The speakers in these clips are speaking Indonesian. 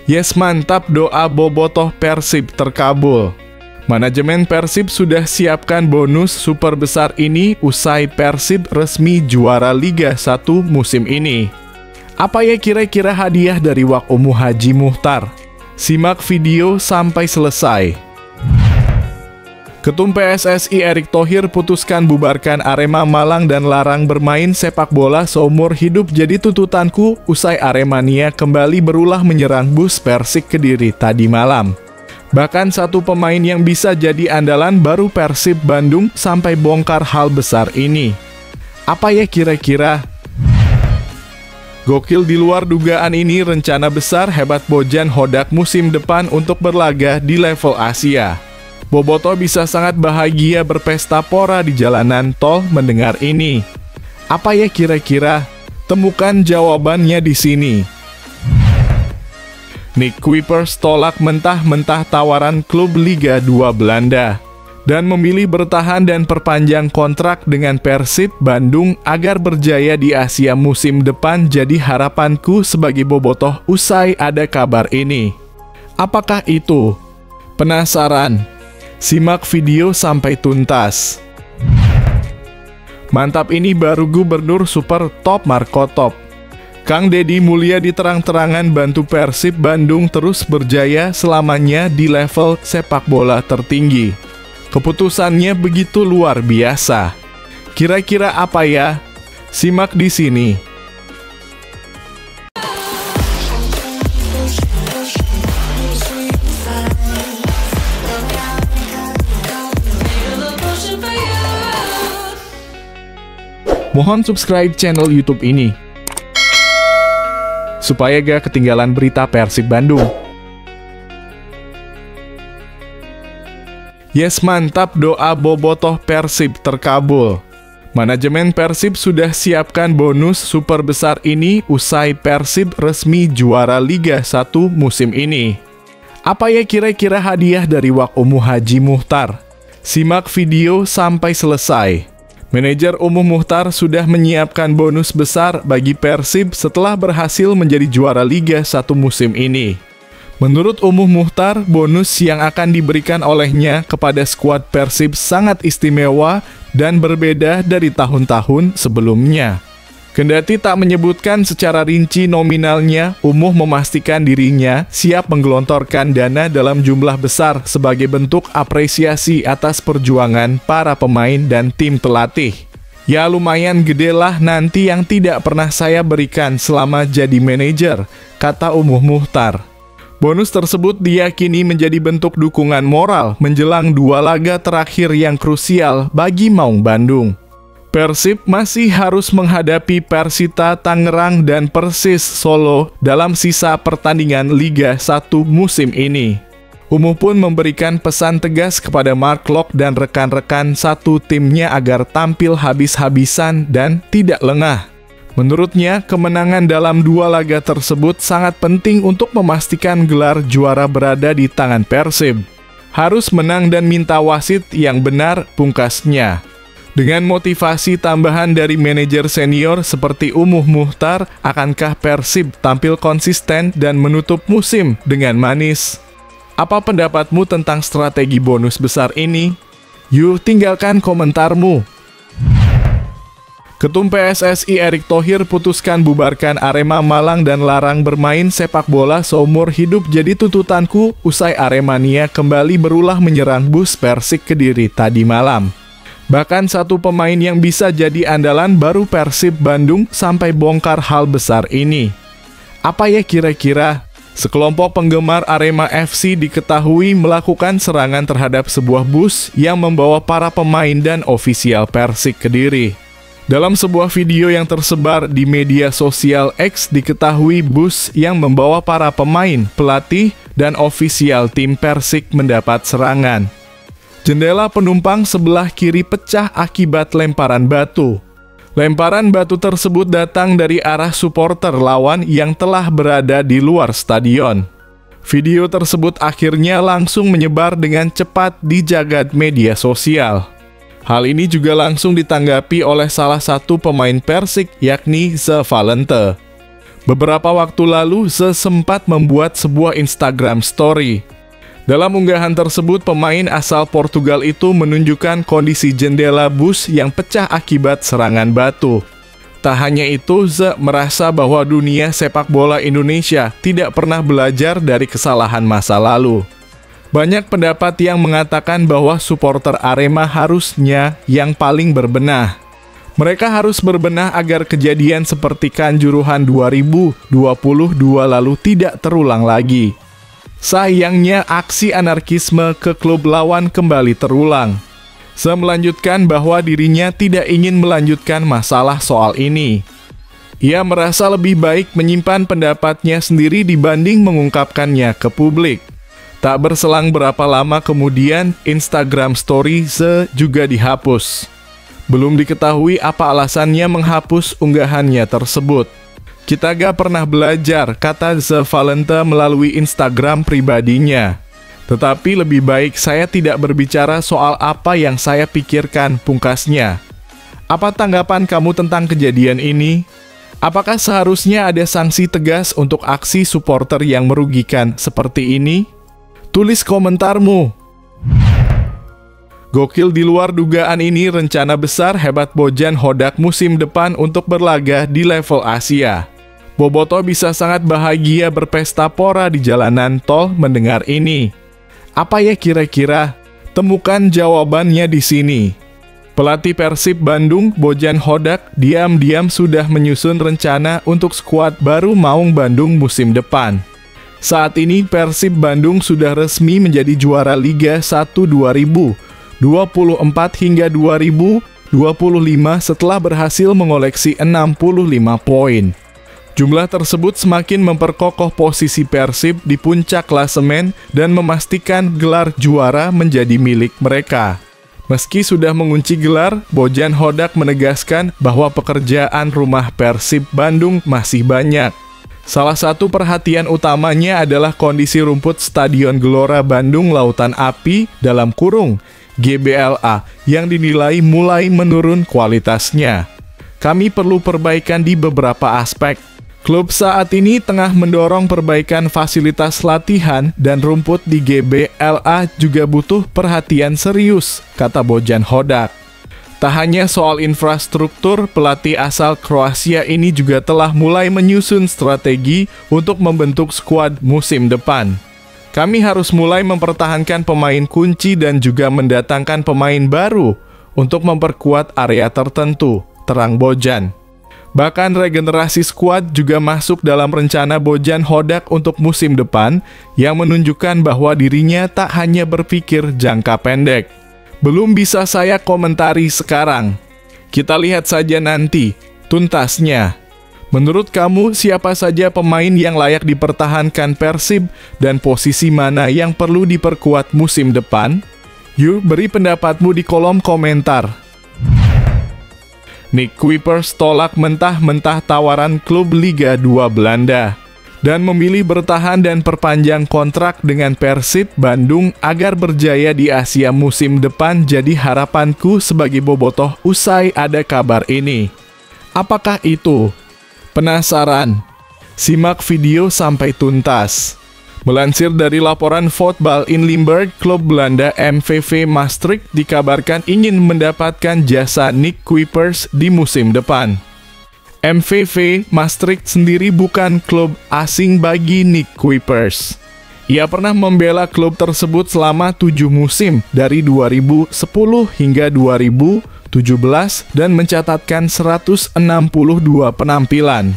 Yes, mantap, doa bobotoh Persib terkabul. Manajemen Persib sudah siapkan bonus super besar ini usai Persib resmi juara Liga 1 musim ini. Apa ya kira-kira hadiah dari Wak Umuh Haji Muchtar? Simak video sampai selesai. Ketum PSSI Erick Thohir putuskan bubarkan Arema Malang dan larang bermain sepak bola seumur hidup jadi tuntutanku usai Aremania kembali berulah menyerang bus Persik Kediri tadi malam. Bahkan satu pemain yang bisa jadi andalan baru Persib Bandung sampai bongkar hal besar ini. Apa ya kira-kira? Gokil, di luar dugaan ini rencana besar hebat Bojan Hodak musim depan untuk berlaga di level Asia. Boboto bisa sangat bahagia berpesta pora di jalanan tol mendengar ini. Apa ya kira-kira? Temukan jawabannya di sini. Nick Kuipers tolak mentah-mentah tawaran klub Liga 2 Belanda dan memilih bertahan dan perpanjang kontrak dengan Persib Bandung agar berjaya di Asia musim depan jadi harapanku sebagai bobotoh usai ada kabar ini. Apakah itu? Penasaran? Simak video sampai tuntas. Mantap, ini baru Gubernur Super Top Marco Top. Kang Deddy Mulia diterang-terangan bantu Persib Bandung terus berjaya selamanya di level sepak bola tertinggi. Keputusannya begitu luar biasa. Kira-kira apa ya? Simak di sini. Mohon subscribe channel YouTube ini supaya gak ketinggalan berita Persib Bandung. Yes, mantap, doa bobotoh Persib terkabul. Manajemen Persib sudah siapkan bonus super besar ini usai Persib resmi juara Liga 1 musim ini. Apa ya kira-kira hadiah dari Wak Umuh Haji Muchtar? Simak video sampai selesai. Manajer Umuh Muchtar sudah menyiapkan bonus besar bagi Persib setelah berhasil menjadi juara Liga 1 musim ini. Menurut Umuh Muchtar, bonus yang akan diberikan olehnya kepada skuad Persib sangat istimewa dan berbeda dari tahun-tahun sebelumnya. Kendati tak menyebutkan secara rinci nominalnya, Umuh memastikan dirinya siap menggelontorkan dana dalam jumlah besar sebagai bentuk apresiasi atas perjuangan para pemain dan tim pelatih. Ya lumayan gede lah nanti yang tidak pernah saya berikan selama jadi manajer, kata Umuh Muchtar. Bonus tersebut diyakini menjadi bentuk dukungan moral menjelang 2 laga terakhir yang krusial bagi Maung Bandung. Persib masih harus menghadapi Persita Tangerang dan Persis Solo dalam sisa pertandingan Liga 1 musim ini. Umuh pun memberikan pesan tegas kepada Mark Locke dan rekan-rekan satu timnya agar tampil habis-habisan dan tidak lengah. Menurutnya, kemenangan dalam 2 laga tersebut sangat penting untuk memastikan gelar juara berada di tangan Persib. Harus menang dan minta wasit yang benar, pungkasnya. Dengan motivasi tambahan dari manajer senior seperti Umuh Muchtar, akankah Persib tampil konsisten dan menutup musim dengan manis? Apa pendapatmu tentang strategi bonus besar ini? Yuk tinggalkan komentarmu. Ketum PSSI Erick Thohir putuskan bubarkan Arema Malang dan larang bermain sepak bola seumur hidup jadi tuntutanku usai Aremania kembali berulah menyerang bus Persik Kediri tadi malam. Bahkan satu pemain yang bisa jadi andalan baru Persib Bandung sampai bongkar hal besar ini. Apa ya kira-kira? Sekelompok penggemar Arema FC diketahui melakukan serangan terhadap sebuah bus yang membawa para pemain dan ofisial Persik Kediri. Dalam sebuah video yang tersebar di media sosial X diketahui bus yang membawa para pemain, pelatih, dan ofisial tim Persik mendapat serangan. Jendela penumpang sebelah kiri pecah akibat lemparan batu. Lemparan batu tersebut datang dari arah supporter lawan yang telah berada di luar stadion. Video tersebut akhirnya langsung menyebar dengan cepat di jagat media sosial. Hal ini juga langsung ditanggapi oleh salah satu pemain Persik yakni The Valente. Beberapa waktu lalu, Ze sempat membuat sebuah Instagram story. Dalam unggahan tersebut, pemain asal Portugal itu menunjukkan kondisi jendela bus yang pecah akibat serangan batu. Tak hanya itu, Ze merasa bahwa dunia sepak bola Indonesia tidak pernah belajar dari kesalahan masa lalu. Banyak pendapat yang mengatakan bahwa supporter Arema harusnya yang paling berbenah. Mereka harus berbenah agar kejadian seperti Kanjuruhan 2022 lalu tidak terulang lagi. Sayangnya aksi anarkisme ke klub lawan kembali terulang. Ze melanjutkan bahwa dirinya tidak ingin melanjutkan masalah soal ini. Ia merasa lebih baik menyimpan pendapatnya sendiri dibanding mengungkapkannya ke publik. Tak berselang berapa lama kemudian, Instagram story Ze juga dihapus. Belum diketahui apa alasannya menghapus unggahannya tersebut. Kita gak pernah belajar, kata Ze Valente melalui Instagram pribadinya. Tetapi lebih baik saya tidak berbicara soal apa yang saya pikirkan, pungkasnya. Apa tanggapan kamu tentang kejadian ini? Apakah seharusnya ada sanksi tegas untuk aksi supporter yang merugikan seperti ini? Tulis komentarmu. Gokil, di luar dugaan ini, rencana besar hebat Bojan Hodak musim depan untuk berlaga di level Asia. Bobotoh bisa sangat bahagia berpesta pora di jalanan tol mendengar ini. Apa ya kira-kira? Temukan jawabannya di sini. Pelatih Persib Bandung, Bojan Hodak, diam-diam sudah menyusun rencana untuk skuad baru Maung Bandung musim depan. Saat ini Persib Bandung sudah resmi menjadi juara Liga 1 2024 hingga 2025 setelah berhasil mengoleksi 65 poin. Jumlah tersebut semakin memperkokoh posisi Persib di puncak klasemen dan memastikan gelar juara menjadi milik mereka. Meski sudah mengunci gelar, Bojan Hodak menegaskan bahwa pekerjaan rumah Persib Bandung masih banyak. Salah satu perhatian utamanya adalah kondisi rumput Stadion Gelora Bandung Lautan Api dalam kurung GBLA yang dinilai mulai menurun kualitasnya. Kami perlu perbaikan di beberapa aspek. Klub saat ini tengah mendorong perbaikan fasilitas latihan dan rumput di GBLA juga butuh perhatian serius, kata Bojan Hodak. Tak hanya soal infrastruktur, pelatih asal Kroasia ini juga telah mulai menyusun strategi untuk membentuk skuad musim depan. Kami harus mulai mempertahankan pemain kunci dan juga mendatangkan pemain baru untuk memperkuat area tertentu, terang Bojan. Bahkan regenerasi skuad juga masuk dalam rencana Bojan Hodak untuk musim depan yang menunjukkan bahwa dirinya tak hanya berpikir jangka pendek. Belum bisa saya komentari sekarang. Kita lihat saja nanti, tuntasnya. Menurut kamu, siapa saja pemain yang layak dipertahankan Persib dan posisi mana yang perlu diperkuat musim depan? Yuk, beri pendapatmu di kolom komentar. Nick Kuipers tolak mentah-mentah tawaran klub Liga 2 Belanda dan memilih bertahan dan perpanjang kontrak dengan Persib Bandung agar berjaya di Asia musim depan jadi harapanku sebagai bobotoh usai ada kabar ini. Apakah itu? Penasaran? Simak video sampai tuntas. Melansir dari laporan Voetbal in Limburg, klub Belanda MVV Maastricht dikabarkan ingin mendapatkan jasa Nick Kuipers di musim depan. MVV Maastricht sendiri bukan klub asing bagi Nick Kuipers. Ia pernah membela klub tersebut selama 7 musim dari 2010 hingga 2017 dan mencatatkan 162 penampilan.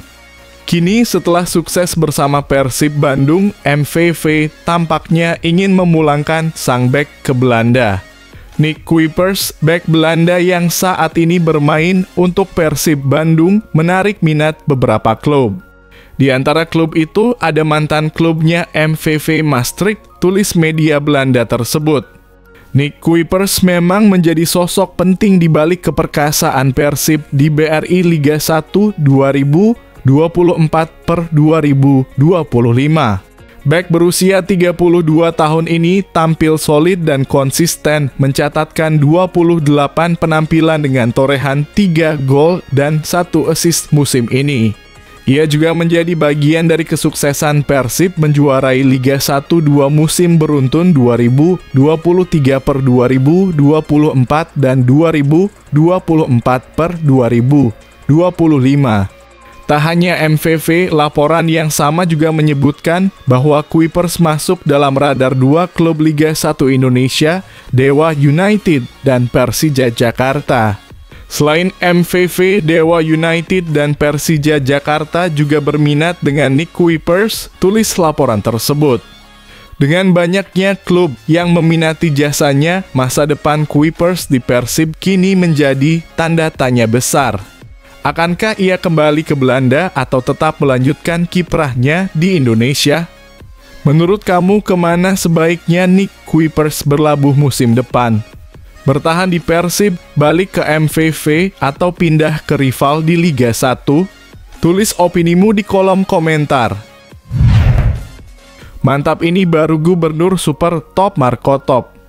Kini setelah sukses bersama Persib Bandung, MVV tampaknya ingin memulangkan sang bek ke Belanda. Nick Kuipers, bek Belanda yang saat ini bermain untuk Persib Bandung, menarik minat beberapa klub. Di antara klub itu ada mantan klubnya MVV Maastricht, tulis media Belanda tersebut. Nick Kuipers memang menjadi sosok penting di balik keperkasaan Persib di BRI Liga 1 2024/2025. Bek berusia 32 tahun ini tampil solid dan konsisten, mencatatkan 28 penampilan dengan torehan 3 gol dan 1 assist musim ini. Ia juga menjadi bagian dari kesuksesan Persib menjuarai Liga 1 2 musim beruntun 2023 per 2024 dan 2024 per 2025. Tak hanya MVV, laporan yang sama juga menyebutkan bahwa Kuipers masuk dalam radar dua klub Liga 1 Indonesia, Dewa United dan Persija Jakarta. Selain MVV, Dewa United dan Persija Jakarta juga berminat dengan Nick Kuipers, tulis laporan tersebut. Dengan banyaknya klub yang meminati jasanya, masa depan Kuipers di Persib kini menjadi tanda tanya besar. Akankah ia kembali ke Belanda atau tetap melanjutkan kiprahnya di Indonesia? Menurut kamu, kemana sebaiknya Nick Kuipers berlabuh musim depan? Bertahan di Persib, balik ke MVV, atau pindah ke rival di Liga 1? Tulis opinimu di kolom komentar. Mantap, ini baru Gubernur Super Top Marco Top.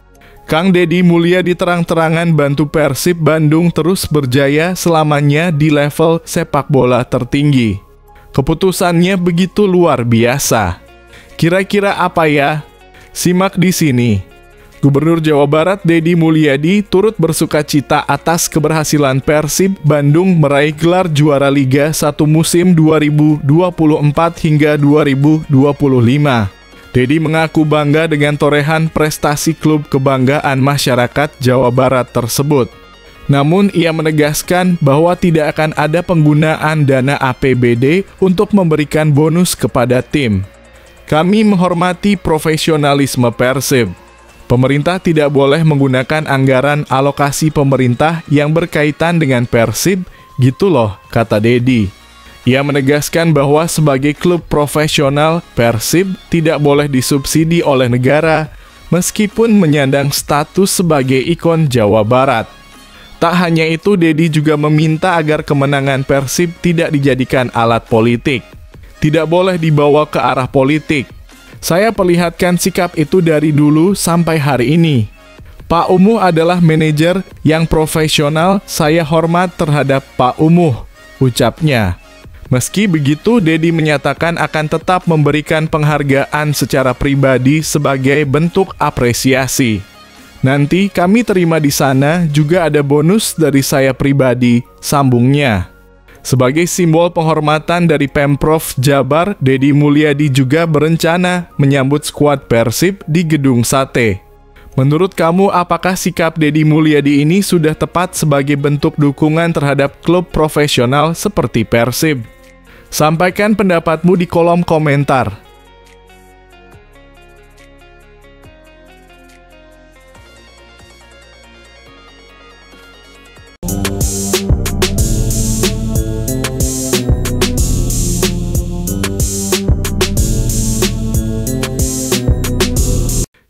Kang Deddy Mulyadi terang-terangan bantu Persib Bandung terus berjaya selamanya di level sepak bola tertinggi. Keputusannya begitu luar biasa. Kira-kira apa ya? Simak di sini. Gubernur Jawa Barat Deddy Mulyadi turut bersukacita atas keberhasilan Persib Bandung meraih gelar juara Liga 1 musim 2024 hingga 2025. Deddy mengaku bangga dengan torehan prestasi klub kebanggaan masyarakat Jawa Barat tersebut. Namun ia menegaskan bahwa tidak akan ada penggunaan dana APBD untuk memberikan bonus kepada tim. Kami menghormati profesionalisme Persib. Pemerintah tidak boleh menggunakan anggaran alokasi pemerintah yang berkaitan dengan Persib, gitu loh, kata Deddy. Ia menegaskan bahwa sebagai klub profesional, Persib tidak boleh disubsidi oleh negara, meskipun menyandang status sebagai ikon Jawa Barat. Tak hanya itu, Deddy juga meminta agar kemenangan Persib tidak dijadikan alat politik. Tidak boleh dibawa ke arah politik. Saya perlihatkan sikap itu dari dulu sampai hari ini. Pak Umuh adalah manajer yang profesional, saya hormat terhadap Pak Umuh, ucapnya. Meski begitu, Deddy menyatakan akan tetap memberikan penghargaan secara pribadi sebagai bentuk apresiasi. Nanti kami terima di sana juga ada bonus dari saya pribadi, sambungnya. Sebagai simbol penghormatan dari Pemprov Jabar, Deddy Mulyadi juga berencana menyambut skuad Persib di Gedung Sate. Menurut kamu, apakah sikap Deddy Mulyadi ini sudah tepat sebagai bentuk dukungan terhadap klub profesional seperti Persib? Sampaikan pendapatmu di kolom komentar.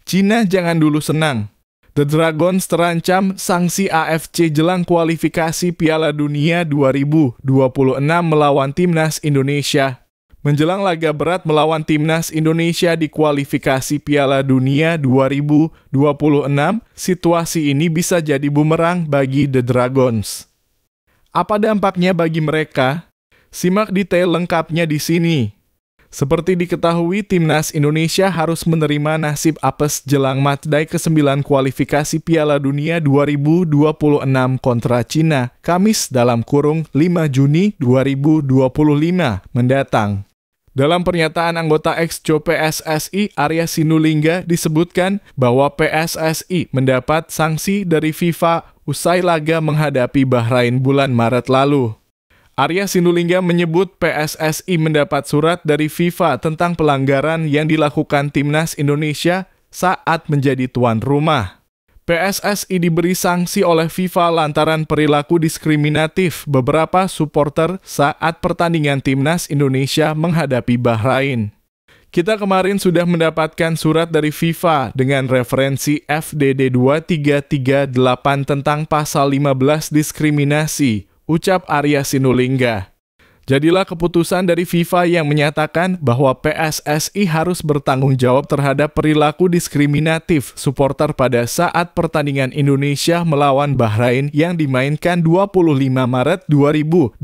Cina jangan dulu senang. The Dragons terancam sanksi AFC jelang kualifikasi Piala Dunia 2026 melawan Timnas Indonesia. Menjelang laga berat melawan Timnas Indonesia di kualifikasi Piala Dunia 2026, situasi ini bisa jadi bumerang bagi The Dragons. Apa dampaknya bagi mereka? Simak detail lengkapnya di sini. Seperti diketahui, Timnas Indonesia harus menerima nasib apes jelang matchday ke-9 kualifikasi Piala Dunia 2026 kontra Cina, Kamis (5 Juni 2025) mendatang. Dalam pernyataan anggota Exco PSSI Arya Sinulinga disebutkan bahwa PSSI mendapat sanksi dari FIFA usai laga menghadapi Bahrain bulan Maret lalu. Arya Sinulinga menyebut PSSI mendapat surat dari FIFA tentang pelanggaran yang dilakukan Timnas Indonesia saat menjadi tuan rumah. PSSI diberi sanksi oleh FIFA lantaran perilaku diskriminatif beberapa supporter saat pertandingan Timnas Indonesia menghadapi Bahrain. Kita kemarin sudah mendapatkan surat dari FIFA dengan referensi FDD 2338 tentang pasal 15 diskriminasi, ucap Arya Sinulinga. Jadilah keputusan dari FIFA yang menyatakan bahwa PSSI harus bertanggung jawab terhadap perilaku diskriminatif supporter pada saat pertandingan Indonesia melawan Bahrain yang dimainkan 25 Maret 2025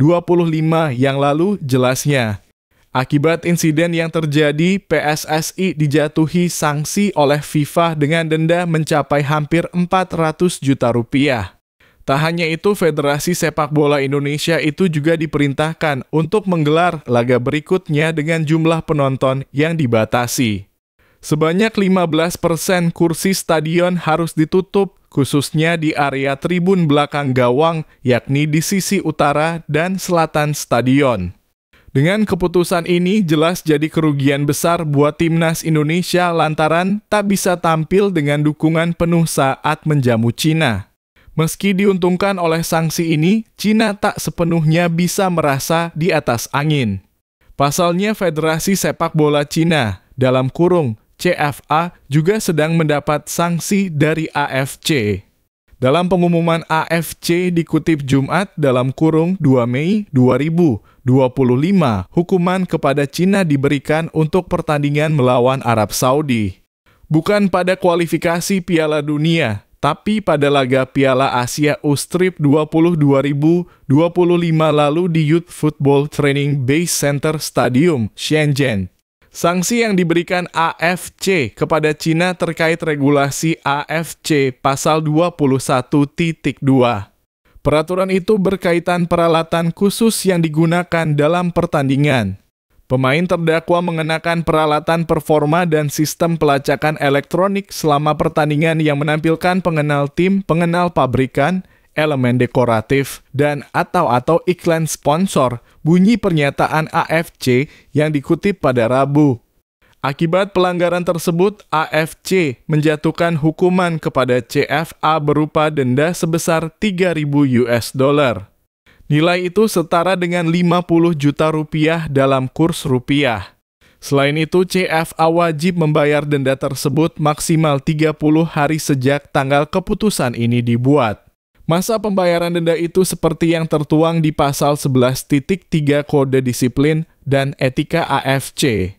yang lalu jelasnya. Akibat insiden yang terjadi, PSSI dijatuhi sanksi oleh FIFA dengan denda mencapai hampir 400 juta rupiah. Tak hanya itu, Federasi Sepak Bola Indonesia itu juga diperintahkan untuk menggelar laga berikutnya dengan jumlah penonton yang dibatasi. Sebanyak 15% kursi stadion harus ditutup, khususnya di area tribun belakang gawang, yakni di sisi utara dan selatan stadion. Dengan keputusan ini jelas jadi kerugian besar buat timnas Indonesia lantaran tak bisa tampil dengan dukungan penuh saat menjamu Cina. Meski diuntungkan oleh sanksi ini, Cina tak sepenuhnya bisa merasa di atas angin. Pasalnya Federasi Sepak Bola Cina, dalam kurung CFA, juga sedang mendapat sanksi dari AFC. Dalam pengumuman AFC dikutip Jumat dalam kurung 2 Mei 2025, hukuman kepada Cina diberikan untuk pertandingan melawan Arab Saudi. Bukan pada kualifikasi Piala Dunia, tapi pada laga Piala Asia U-Strip 20 2025 lalu di Youth Football Training Base Center Stadium, Shenzhen. Sanksi yang diberikan AFC kepada Cina terkait regulasi AFC Pasal 21.2. Peraturan itu berkaitan peralatan khusus yang digunakan dalam pertandingan. Pemain terdakwa mengenakan peralatan performa dan sistem pelacakan elektronik selama pertandingan yang menampilkan pengenal tim, pengenal pabrikan, elemen dekoratif, dan atau iklan sponsor, bunyi pernyataan AFC yang dikutip pada Rabu. Akibat pelanggaran tersebut, AFC menjatuhkan hukuman kepada CFA berupa denda sebesar $3.000. Nilai itu setara dengan 50 juta rupiah dalam kurs rupiah. Selain itu, CFA wajib membayar denda tersebut maksimal 30 hari sejak tanggal keputusan ini dibuat. Masa pembayaran denda itu seperti yang tertuang di pasal 11.3 Kode Disiplin dan Etika AFC.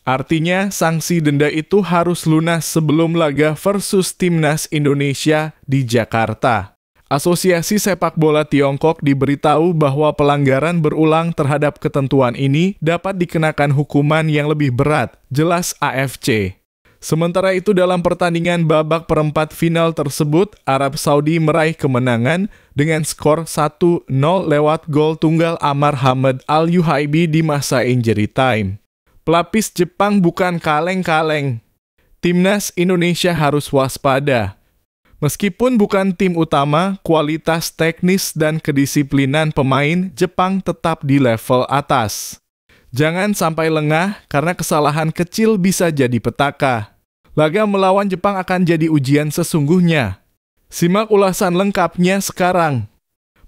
Artinya, sanksi denda itu harus lunas sebelum laga versus Timnas Indonesia di Jakarta. Asosiasi Sepak Bola Tiongkok diberitahu bahwa pelanggaran berulang terhadap ketentuan ini dapat dikenakan hukuman yang lebih berat, jelas AFC. Sementara itu dalam pertandingan babak perempat final tersebut, Arab Saudi meraih kemenangan dengan skor 1-0 lewat gol tunggal Amar Hamad Al-Yuhaibi di masa injury time. Pelapis Jepang bukan kaleng-kaleng. Timnas Indonesia harus waspada. Meskipun bukan tim utama, kualitas teknis dan kedisiplinan pemain Jepang tetap di level atas. Jangan sampai lengah karena kesalahan kecil bisa jadi petaka. Laga melawan Jepang akan jadi ujian sesungguhnya. Simak ulasan lengkapnya sekarang.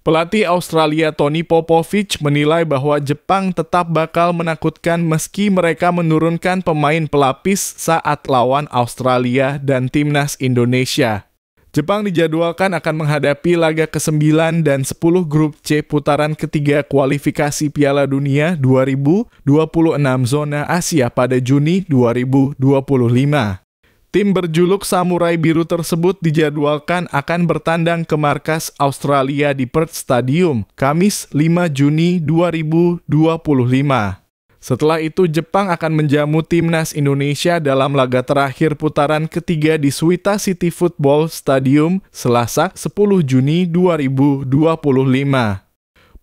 Pelatih Australia Tony Popovich menilai bahwa Jepang tetap bakal menakutkan meski mereka menurunkan pemain pelapis saat lawan Australia dan Timnas Indonesia. Jepang dijadwalkan akan menghadapi laga ke-9 dan 10 grup C putaran ketiga kualifikasi Piala Dunia 2026 zona Asia pada Juni 2025. Tim berjuluk Samurai Biru tersebut dijadwalkan akan bertandang ke markas Australia di Perth Stadium, Kamis 5 Juni 2025. Setelah itu, Jepang akan menjamu Timnas Indonesia dalam laga terakhir putaran ketiga di Suita City Football Stadium, Selasa 10 Juni 2025.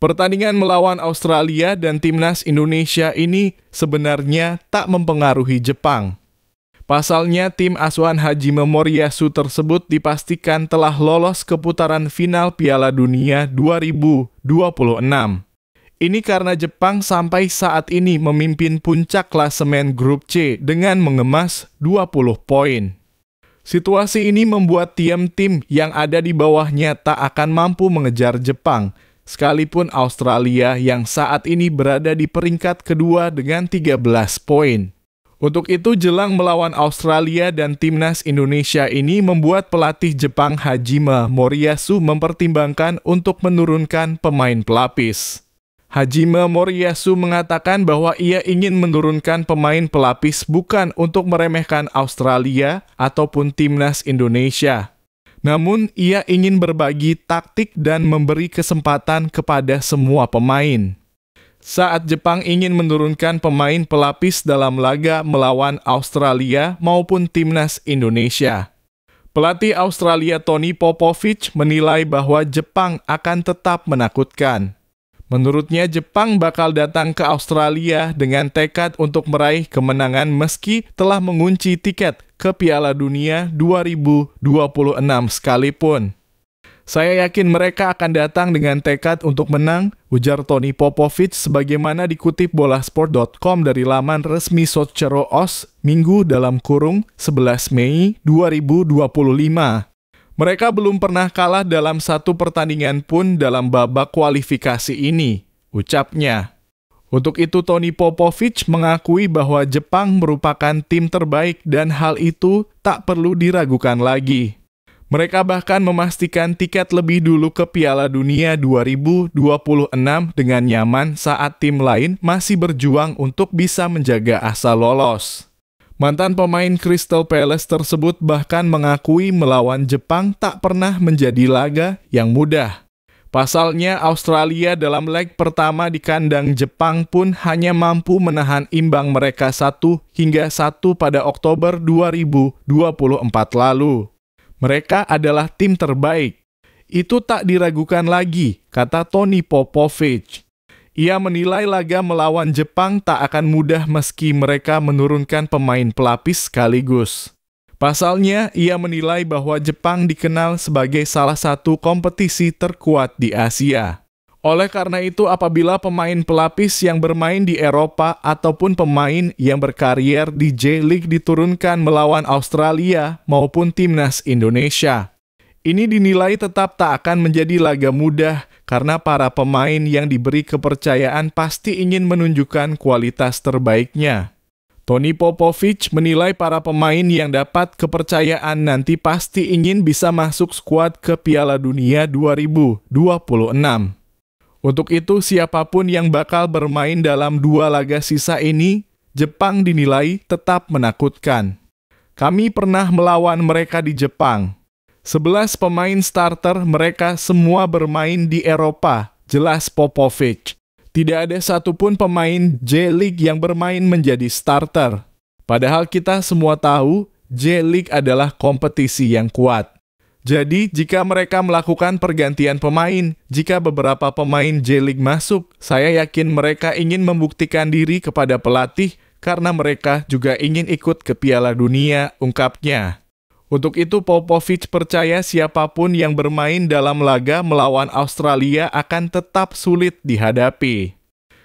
Pertandingan melawan Australia dan Timnas Indonesia ini sebenarnya tak mempengaruhi Jepang. Pasalnya, tim asuhan Hajime Moriyasu tersebut dipastikan telah lolos ke putaran final Piala Dunia 2026. Ini karena Jepang sampai saat ini memimpin puncak klasemen grup C dengan mengemas 20 poin. Situasi ini membuat tim-tim yang ada di bawahnya tak akan mampu mengejar Jepang, sekalipun Australia yang saat ini berada di peringkat kedua dengan 13 poin. Untuk itu, jelang melawan Australia dan Timnas Indonesia ini membuat pelatih Jepang Hajime Moriyasu mempertimbangkan untuk menurunkan pemain pelapis. Hajime Moriyasu mengatakan bahwa ia ingin menurunkan pemain pelapis bukan untuk meremehkan Australia ataupun timnas Indonesia. Namun, ia ingin berbagi taktik dan memberi kesempatan kepada semua pemain. Saat Jepang ingin menurunkan pemain pelapis dalam laga melawan Australia maupun timnas Indonesia, pelatih Australia Tony Popovich menilai bahwa Jepang akan tetap menakutkan. Menurutnya, Jepang bakal datang ke Australia dengan tekad untuk meraih kemenangan meski telah mengunci tiket ke Piala Dunia 2026 sekalipun. Saya yakin mereka akan datang dengan tekad untuk menang, ujar Tony Popovich sebagaimana dikutip bolasport.com dari laman resmi Soichiro Oz, Minggu (11 Mei 2025. Mereka belum pernah kalah dalam satu pertandingan pun dalam babak kualifikasi ini, ucapnya. Untuk itu Tony Popovich mengakui bahwa Jepang merupakan tim terbaik dan hal itu tak perlu diragukan lagi. Mereka bahkan memastikan tiket lebih dulu ke Piala Dunia 2026 dengan nyaman saat tim lain masih berjuang untuk bisa menjaga asa lolos. Mantan pemain Crystal Palace tersebut bahkan mengakui melawan Jepang tak pernah menjadi laga yang mudah. Pasalnya, Australia dalam leg pertama di kandang Jepang pun hanya mampu menahan imbang mereka 1-1 pada Oktober 2024 lalu. Mereka adalah tim terbaik. Itu tak diragukan lagi, kata Tony Popovich. Ia menilai laga melawan Jepang tak akan mudah meski mereka menurunkan pemain pelapis sekaligus. Pasalnya, ia menilai bahwa Jepang dikenal sebagai salah satu kompetisi terkuat di Asia. Oleh karena itu, apabila pemain pelapis yang bermain di Eropa ataupun pemain yang berkarier di J-League diturunkan melawan Australia maupun timnas Indonesia, ini dinilai tetap tak akan menjadi laga mudah karena para pemain yang diberi kepercayaan pasti ingin menunjukkan kualitas terbaiknya. Tony Popovich menilai para pemain yang dapat kepercayaan nanti pasti ingin bisa masuk skuad ke Piala Dunia 2026. Untuk itu, siapapun yang bakal bermain dalam 2 laga sisa ini, Jepang dinilai tetap menakutkan. Kami pernah melawan mereka di Jepang. 11 pemain starter mereka semua bermain di Eropa, jelas Popovich. Tidak ada satupun pemain J-League yang bermain menjadi starter. Padahal kita semua tahu J-League adalah kompetisi yang kuat. Jadi, jika mereka melakukan pergantian pemain, jika beberapa pemain J-League masuk, saya yakin mereka ingin membuktikan diri kepada pelatih karena mereka juga ingin ikut ke Piala Dunia, ungkapnya. Untuk itu, Popovich percaya siapapun yang bermain dalam laga melawan Australia akan tetap sulit dihadapi.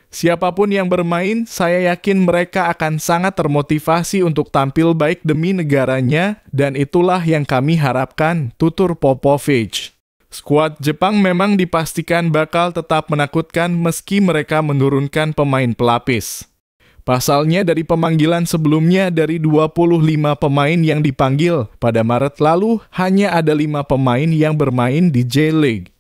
Siapapun yang bermain, saya yakin mereka akan sangat termotivasi untuk tampil baik demi negaranya, dan itulah yang kami harapkan, tutur Popovich. Skuad Jepang memang dipastikan bakal tetap menakutkan meski mereka menurunkan pemain pelapis. Pasalnya dari pemanggilan sebelumnya dari 25 pemain yang dipanggil pada Maret lalu, hanya ada 5 pemain yang bermain di J-League.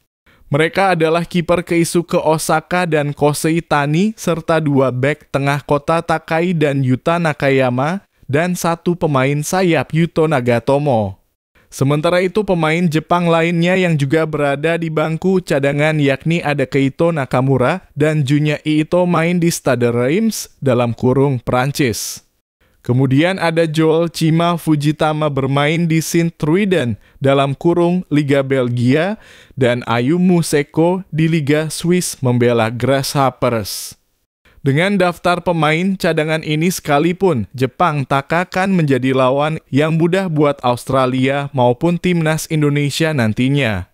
Mereka adalah kiper Keisuke Osaka dan Kosei Tani, serta 2 bek tengah Kota Takai dan Yuta Nakayama, dan 1 pemain sayap Yuto Nagatomo. Sementara itu pemain Jepang lainnya yang juga berada di bangku cadangan yakni ada Keito Nakamura dan Junya Ito main di Stade Reims (Prancis). Kemudian ada Joel Chima Fujitama bermain di Sint-Truiden (Liga Belgia) dan Ayumu Seko di Liga Swiss membela Grasshoppers. Dengan daftar pemain cadangan ini sekalipun, Jepang tak akan menjadi lawan yang mudah buat Australia maupun timnas Indonesia nantinya.